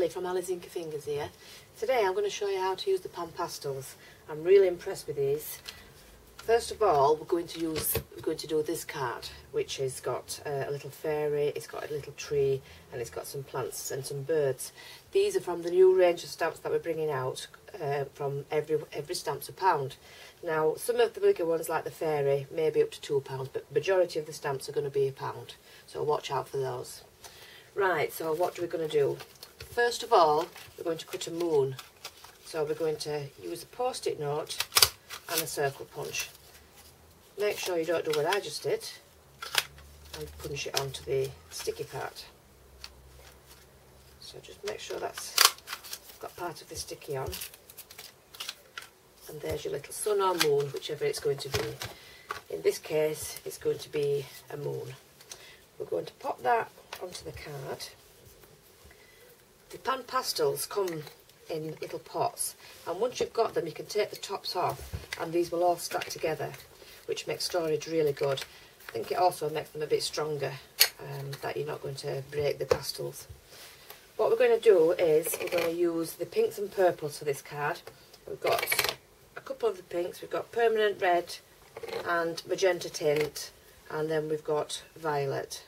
Ali from Ali's Inky Fingers here. Today I'm going to show you how to use the pan pastels. I'm really impressed with these. First of all, we're going to do this card, which has got a little fairy, it's got a little tree, and it's got some plants and some birds. These are from the new range of stamps that we're bringing out, from every stamp's £1. Now, some of the bigger ones, like the fairy, may be up to £2, but the majority of the stamps are going to be £1. So watch out for those. Right, so what are we going to do? First of all, we're going to cut a moon. So we're going to use a post-it note and a circle punch. Make sure you don't do what I just did and punch it onto the sticky part. So just make sure that's got part of the sticky on. And there's your little sun or moon, whichever it's going to be. In this case, it's going to be a moon. We're going to pop that onto the card. The pan pastels come in little pots, and once you've got them you can take the tops off and these will all stack together, which makes storage really good. I think it also makes them a bit stronger, that you're not going to break the pastels. What we're going to do is we're going to use the pinks and purples for this card. We've got a couple of the pinks, we've got permanent red and magenta tint, and then we've got violet.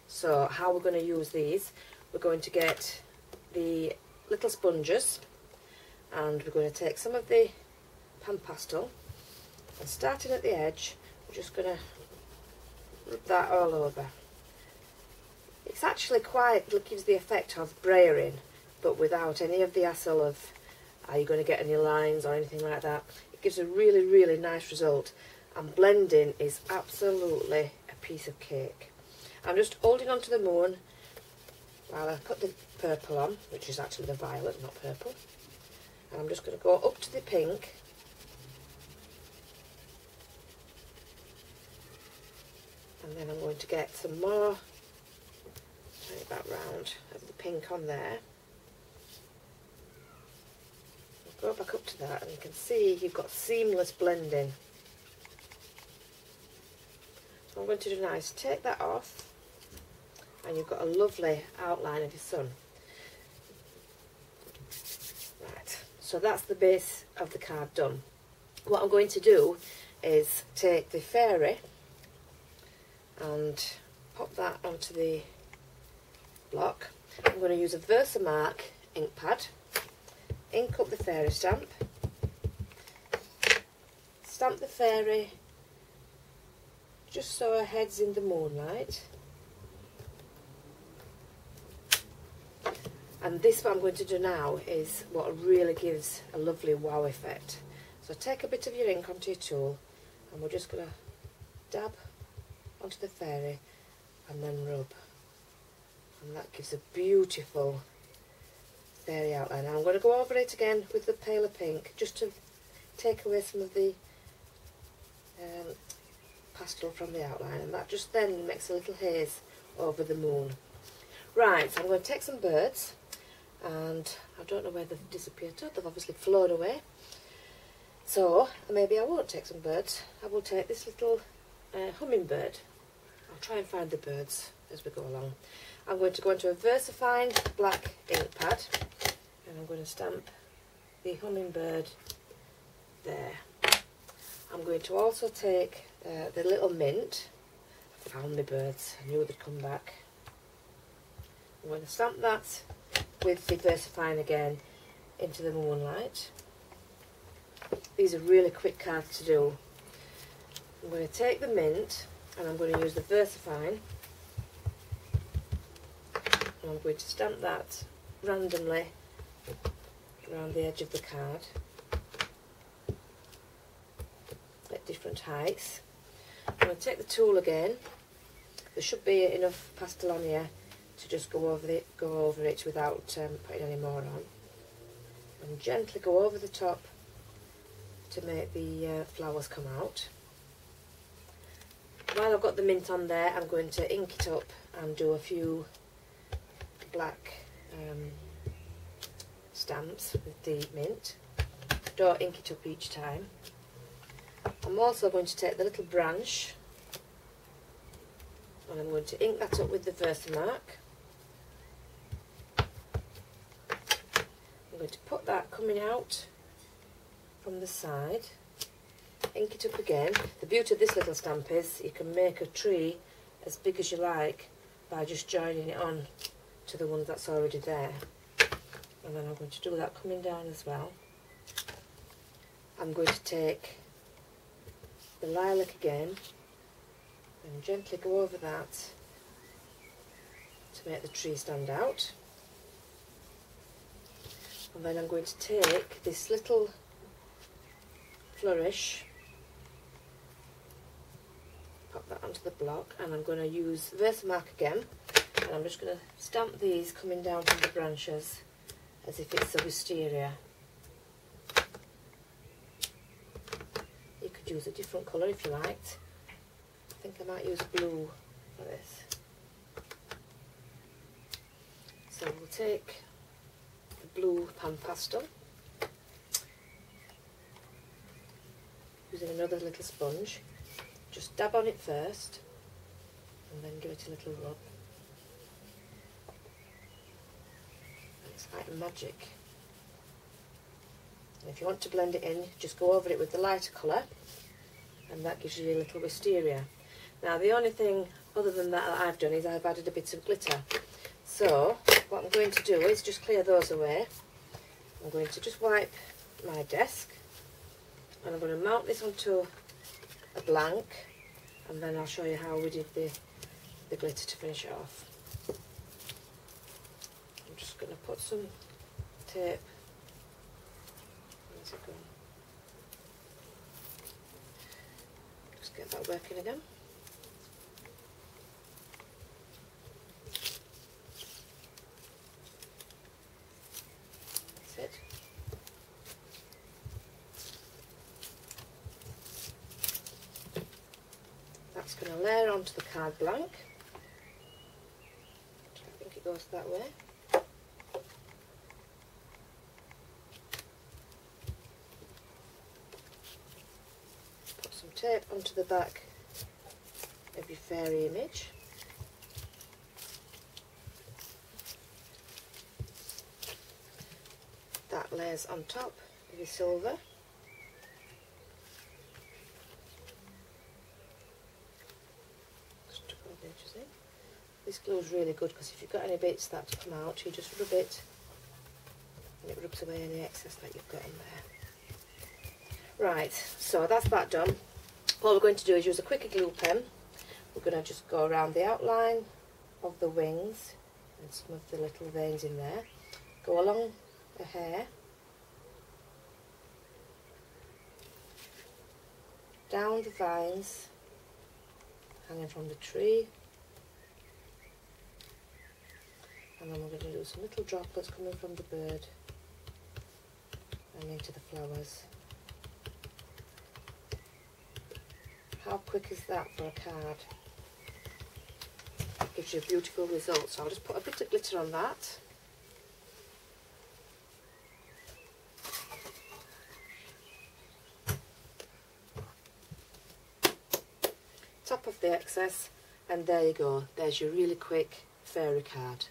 So how we're going to use these, we're going to get the little sponges and we're going to take some of the pan pastel, and starting at the edge we're just going to rub that all over. It's actually it gives the effect of brayering, but without any of the hassle of are you going to get any lines or anything like that. It gives a really nice result, and blending is absolutely a piece of cake. I'm just holding on to the moon while I put the purple on, which is actually the violet, not purple. And I'm just going to go up to the pink. And then I'm going to get some more, turn it back round, of the pink on there. I'll go back up to that and you can see you've got seamless blending. So I'm going to do now is take that off, and you've got a lovely outline of your sun. Right, so that's the base of the card done. What I'm going to do is take the fairy and pop that onto the block. I'm going to use a Versamark ink pad, ink up the fairy stamp, stamp the fairy just so her head's in the moonlight. And this, what I'm going to do now, is what really gives a lovely wow effect. So take a bit of your ink onto your tool, and we're just going to dab onto the fairy and then rub. And that gives a beautiful fairy outline. And I'm going to go over it again with the paler pink, just to take away some of the pastel from the outline, and that just then makes a little haze over the moon. Right, so I'm going to take some birds, and I don't know where they've disappeared to. They've obviously flown away. So maybe I won't take some birds. I will take this little hummingbird. I'll try and find the birds as we go along. I'm going to go into a VersaFine black ink pad, and I'm going to stamp the hummingbird there. I'm going to also take the little mint. I found my birds, I knew they'd come back. I'm going to stamp that with the VersaFine again into the moonlight. These are really quick cards to do. I'm going to take the mint and I'm going to use the VersaFine, and I'm going to stamp that randomly around the edge of the card at different heights. I'm going to take the tool again. There should be enough pastel on here to just go over it without putting any more on, and gently go over the top to make the flowers come out. While I've got the mint on there, I'm going to ink it up and do a few black stamps with the mint. Don't ink it up each time. I'm also going to take the little branch and I'm going to ink that up with the Versamark. I'm going to put that coming out from the side, ink it up again. The beauty of this little stamp is you can make a tree as big as you like by just joining it on to the one that's already there. And then I'm going to do that coming down as well. I'm going to take the lilac again and gently go over that to make the tree stand out. And then I'm going to take this little flourish, pop that onto the block, and I'm going to use Versamark again, and I'm just going to stamp these coming down from the branches as if it's a wisteria. You could use a different colour if you liked. I think I might use blue for this. So we'll take the blue pan pastel, using another little sponge. Just dab on it first and then give it a little rub. And it's like magic. And if you want to blend it in, just go over it with the lighter colour, and that gives you a little wisteria. Now the only thing other than that I've done is I've added a bit of glitter. So what I'm going to do is just clear those away. I'm going to just wipe my desk, and I'm going to mount this onto a blank, and then I'll show you how we did the glitter to finish it off. I'm just going to put some tape. Where's it gone? Just get that working again. That's it. That's going to layer onto the card blank. I think it goes that way. Put some tape onto the back of your fairy image. That layers on top of your silver. This glue is really good because if you've got any bits that come out, you just rub it and it rubs away any excess that you've got in there. Right, so that's that done. What we're going to do is use a quicker glue pen. We're going to just go around the outline of the wings and some of the little veins in there. Go along the hair, down the vines hanging from the tree, and then we're going to do some little droplets coming from the bird and into the flowers. How quick is that for a card? Gives you a beautiful result. So I'll just put a bit of glitter on that. Top off the excess, and there you go. There's your really quick fairy card.